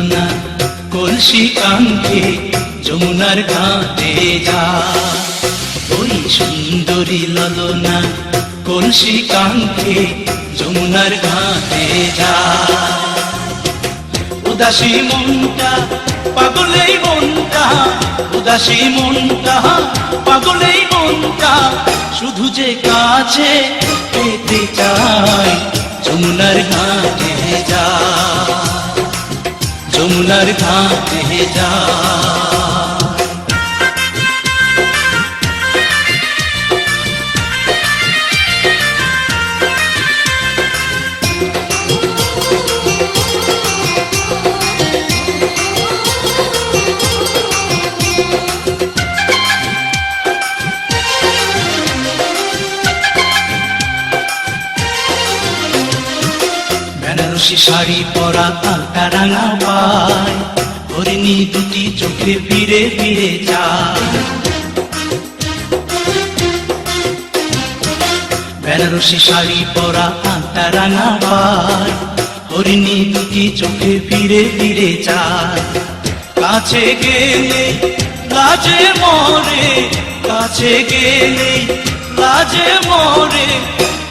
ললনা কলসি কাঙ্ক্ষে যমুনার ঘাটে যা। ওই সুন্দরী ললনা কলসি কাঙ্ক্ষে যমুনার ঘাটে যা। উদাসী মনটা পাগলেই মনটা, উদাসী মনটা পাগলেই মনটা, শুধু যে কাছে পেতে চায় যমুনার ঘাটে যা, যমুনার ঘাটে যা। বেনারসি শাড়ি পরা আলতা রাঙা পায়, হরিণী দুটি চোখে ফিরে ফিরে যায়। বেনারসি শাড়ি পরা আলতা রাঙা পায়, হরিণী দুটি চোখে ফিরে ফিরে যায়। কাছে গেলে লাজে মরে, কাছে গেলে লাজে মরে,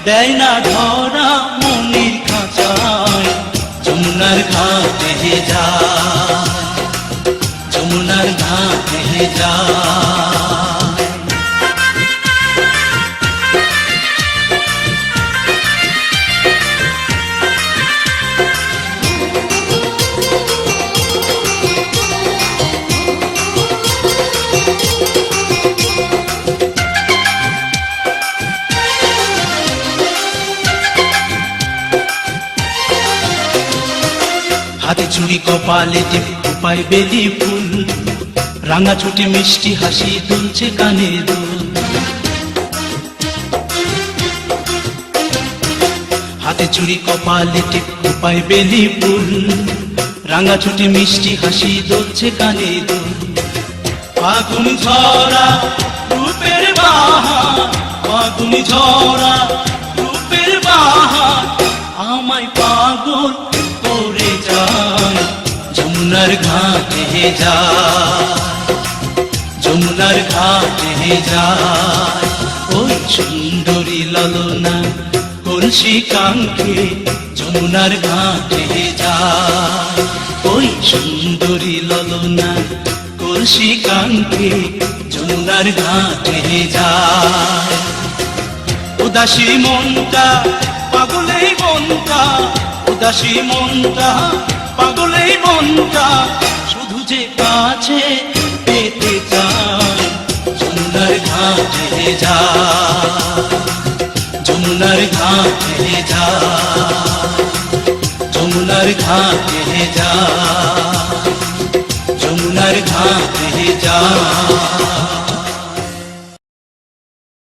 দেয় না ধরা মনির খাঁচায় যমুনার ঘাটে যায়, যমুনার ঘাটে যায়। হাতে চুড়ি কপালে টিপ উপায় বেলি ফুল, রাঙা ছুটি মিষ্টি হাসি দুলছে কানে দুল। হাতে চুড়ি কপালে টিপ উপায় বেলি ফুল, রাঙা ছুটি মিষ্টি হাসি দুলছে কানে দুল। ফাগুন ঝরা রূপের বাহার, ফাগুন ঝরা রূপের বাহার, আমায় পাগল করে যায় যমুনার ঘাটে যায়, যমুনার ঘাটে যায়। ওই সুন্দরী ললনা কলসি কাঙ্ক্ষে যমুনার ঘাটে যায়, ওই সুন্দরী ললনা কলসি কাঙ্ক্ষে যমুনার ঘাটে যায়। উদাসী মনটা পাগলেই মনটা, উদাসী মনটা পাগলেই মনটা, শুধু যে কাছে পেতে চায় যমুনার ঘাটে যায়, যমুনার ঘাটে যায়, যমুনার ঘাটে যায়, যমুনার ঘাটে যায়।